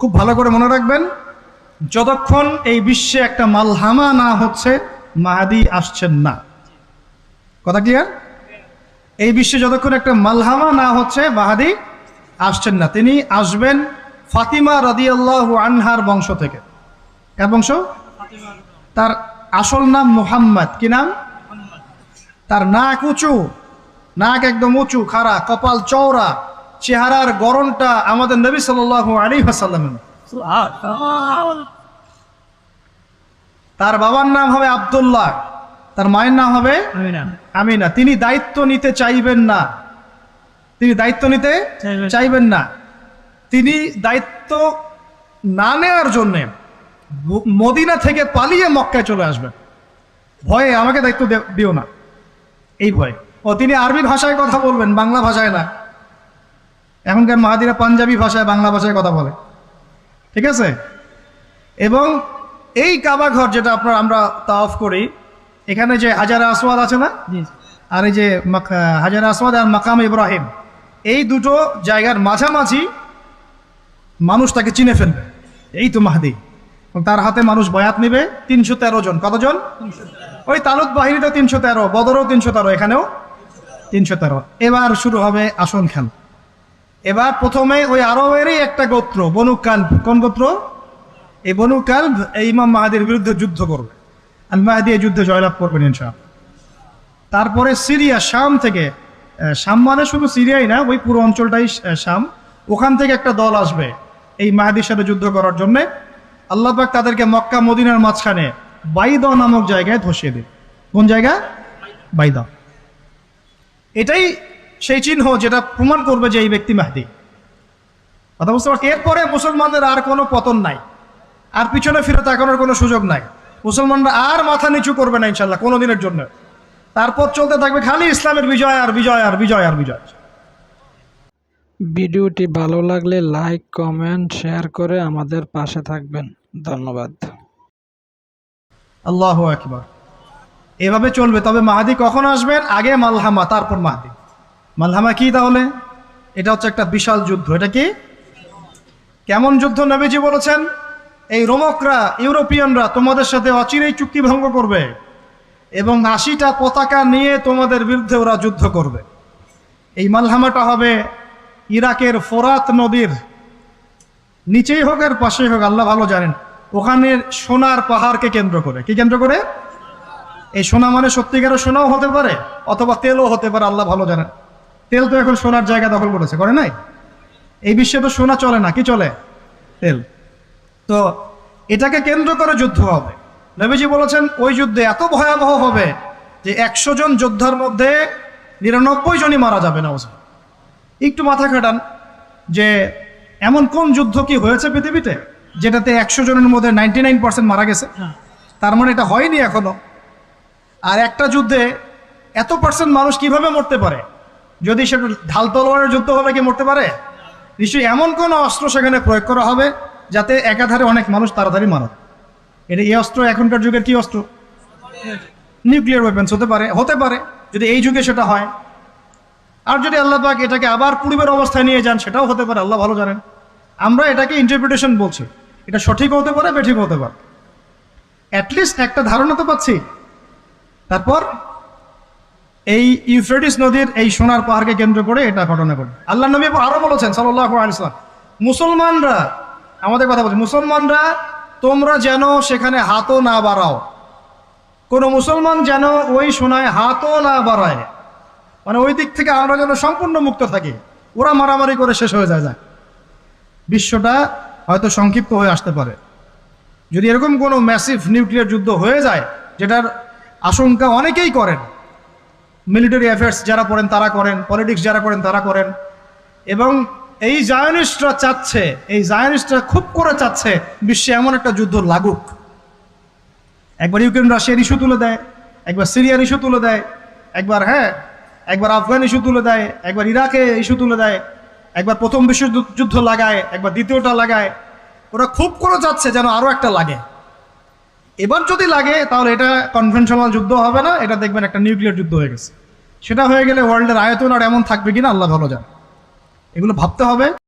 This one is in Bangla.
খুব ভালো করে মনে রাখবেন, যতক্ষণ এই বিশ্বে একটা মালহামা না হচ্ছে মাহাদি আসছেন না। কথা ক্লিয়ার? এই বিশ্বে যতক্ষণ একটা মালহামা না হচ্ছে মাহাদি আসছেন না। তিনি আসবেন ফাতিমা রাদিয়াল্লাহু আনহার বংশ থেকে। কার বংশ? তার আসল নাম মুহাম্মদ। কি নাম? তার নাক উঁচু, নাক একদম উঁচু খাড়া, কপাল চওড়া, চেহারার গড়নটা আমাদের নবী সাল্লাল্লাহু আলাইহি ওয়াসাল্লামের। তার বাবার নাম হবে আব্দুল্লাহ, তার মায়ের নাম হবে আমিনা। তিনি দায়িত্ব নিতে চাইবেন না, তিনি দায়িত্ব নিতে চাইবেন না। তিনি দায়িত্ব না নেওয়ার জন্যে মদিনা থেকে পালিয়ে মক্কায় চলে আসবেন। ভয়ে আমাকে দায়িত্ব দিও না, এই ভয়ে। ও তিনি আরবি ভাষায় কথা বলবেন, বাংলা ভাষায় না। এখনকার মাহাদিরা পাঞ্জাবি ভাষায়, বাংলা ভাষায় কথা বলে, ঠিক আছে? এবং এই কাবা ঘর যেটা আমরা তাওয়াফ করি, এখানে যে হাজারে আসওয়াদ আছে না, আর এই যে হাজারে আসওয়াদ আর মাকাম ইব্রাহিম, এই দুটো জায়গার মাঝামাঝি মানুষ তাকে চিনে ফেলবে, এই তো মাহদি। তার হাতে মানুষ বয়াত নিবে ৩১৩ জন। কতজন? ওই তালুত বাহিনীতে ৩১৩, বদরও ৩১৩, এখানেও ৩১৩। এবার শুরু হবে আসন খেল। এবার প্রথমে ওই আরবেরই একটা গোত্র, বনু কালব। কোন গোত্র? এই বনু কালব এই ইমাম মাহাদির বিরুদ্ধে যুদ্ধ করবে, আর মাহাদি এই যুদ্ধে জয়লাভ করবেন ইনশাআল্লাহ। তারপরে সিরিয়া, শাম থেকে, শাম মানে শুধু সিরিয়াই না, ওই পুরো অঞ্চলটাই শাম, ওখান থেকে একটা দল আসবে এই মাহাদির সাথে যুদ্ধ করার জন্যে। আল্লাহ পাক তাদেরকে মক্কা মদিনার মাঝখানে বাইদা নামক জায়গায় ধসিয়ে দেবে। কোন জায়গা? বাইদা। এটাই সেই চিহ্ন যেটা প্রমাণ করবে যে এই ব্যক্তি মাহদি। কথা বুঝতে পারছি? এরপরে মুসলমানদের আর কোনো পতন নাই, আর পিছনে ফিরে তাকানোর কোনো সুযোগ নাই। মুসলমানরা আর মাথা নিচু করবে না ইনশাল্লাহ কোনো দিনের জন্য। তারপর চলতে থাকবে খালি ইসলামের বিজয় আর বিজয় আর বিজয় আর বিজয়। ভিডিওটি ভালো লাগলে লাইক, কমেন্ট, শেয়ার করে আমাদের পাশে থাকবেন। ধন্যবাদ। আল্লাহু আকবার। এভাবে চলবে। তবে মাহাদি কখন আসবেন? আগে মালহামা, তারপর মাহাদি। মালহামা কি তাহলে? এটা হচ্ছে একটা বিশাল যুদ্ধ। এটা কি? কেমন যুদ্ধ? নবীজি বলেছেন, এই রোমকরা, ইউরোপিয়ানরা তোমাদের সাথে অচিরেই চুক্তি ভঙ্গ করবে এবং ৮০টা পতাকা নিয়ে তোমাদের বিরুদ্ধে ওরা যুদ্ধ করবে। এই মালহামাটা হবে ইরাকের ফোরাত নদীর নিচেই হোক আর পাশেই হোক, আল্লাহ ভালো জানেন, ওখানে সোনার পাহাড়কে কেন্দ্র করে। কি কেন্দ্র করে? এই সোনা মানে সত্যিকারের সোনাও হতে পারে, অথবা তেলও হতে পারে, আল্লাহ ভালো জানেন। তেল তো এখন সোনার জায়গা দখল করেছে, করে নাই? এই বিশ্বে তো সোনা চলে না, কি চলে? তেল। তো এটাকে কেন্দ্র করে যুদ্ধ হবে। নবীজি বলেছেন ওই যুদ্ধে এত ভয়াবহ হবে যে ১০০ জন যোদ্ধার মধ্যে ৯৯ জনই মারা যাবে না। একটু মাথা খাটান যে এমন কোন যুদ্ধ কি হয়েছে পৃথিবীতে যেটাতে ১০০ জনের মধ্যে 99% মারা গেছে? তার মানে এটা হয়নি এখনো। আর একটা যুদ্ধে এত পার্সেন্ট মানুষ কিভাবে মরতে পারে? যদি সেটা ঢাল তলোয়ারের যুদ্ধ হলে কি মরতে পারে? নিশ্চয়ই এমন কোন অস্ত্র সেখানে প্রয়োগ করা হবে যাতে একাধারে অনেক মানুষ তাড়াতাড়ি মারা। এটা এই অস্ত্র এখনকার যুগের কি অস্ত্র? নিউক্লিয়ার ওয়েপেন্স হতে পারে, হতে পারে যদি এই যুগে সেটা হয়। আর যদি আল্লাহ পাক এটাকে আবার পূর্বের অবস্থায় নিয়ে যান, সেটাও হতে পারে, আল্লাহ ভালো জানেন। আমরা এটাকে ইন্টারপ্রিটেশন বলছি, এটা সঠিক হতে পারে, বেঠিক হতে পারে, অ্যাটলিস্ট একটা ধারণা তো পাচ্ছি। তারপর এই ইউফ্রেটিস নদীর এই সোনার পাহাড়কে কেন্দ্র করে এটা ঘটনা ঘটে। আল্লাহ নবী আরো বলেছেন সাল্লাল্লাহু আলাইহি ওয়াসাল্লাম, মুসলমানরা, আমাদের কথা বলছি, মুসলমানরা তোমরা যেন সেখানে হাতও না বাড়াও। কোনো মুসলমান যেন ওই সোনায় হাতও না বাড়ায়, মানে ওই দিক থেকে আমরা যেন সম্পূর্ণ মুক্ত থাকি। ওরা মারামারি করে শেষ হয়ে যায়। বিশ্বটা হয়তো সংক্ষিপ্ত হয়ে আসতে পারে যদি এরকম কোনো ম্যাসিভ নিউক্লিয়ার যুদ্ধ হয়ে যায়, যেটার আশঙ্কা অনেকেই করেন। মিলিটারি অ্যাফেয়ার্স যারা পড়েন তারা করেন, পলিটিক্স যারা করেন তারা করেন। এবং এই জায়নিস্টরা চাচ্ছে, এই জায়নিস্টরা খুব করে চাচ্ছে বিশ্বে এমন একটা যুদ্ধ লাগুক। একবার ইউক্রেন রাশিয়ার ইস্যু তুলে দেয়, একবার সিরিয়ার ইস্যু তুলে দেয়, একবার আফগান ইস্যু তুলে দেয়, একবার ইরাকে ইস্যু তুলে দেয়, একবার প্রথম বিশ্বযুদ্ধ লাগায়, একবার দ্বিতীয়টা লাগায়। ওরা খুব করে চাচ্ছে যেন আরো একটা লাগে। এবার যদি লাগে তাহলে এটা কনভেনশনাল যুদ্ধ হবে না, এটা দেখবেন একটা নিউক্লিয়ার যুদ্ধ হয়ে গেছে। সেটা হয়ে গেলে ওয়ার্ল্ডের আয়তন আর এমন থাকবে কিনা আল্লাহ ভালো জানে। এগুলো ভাবতে হবে।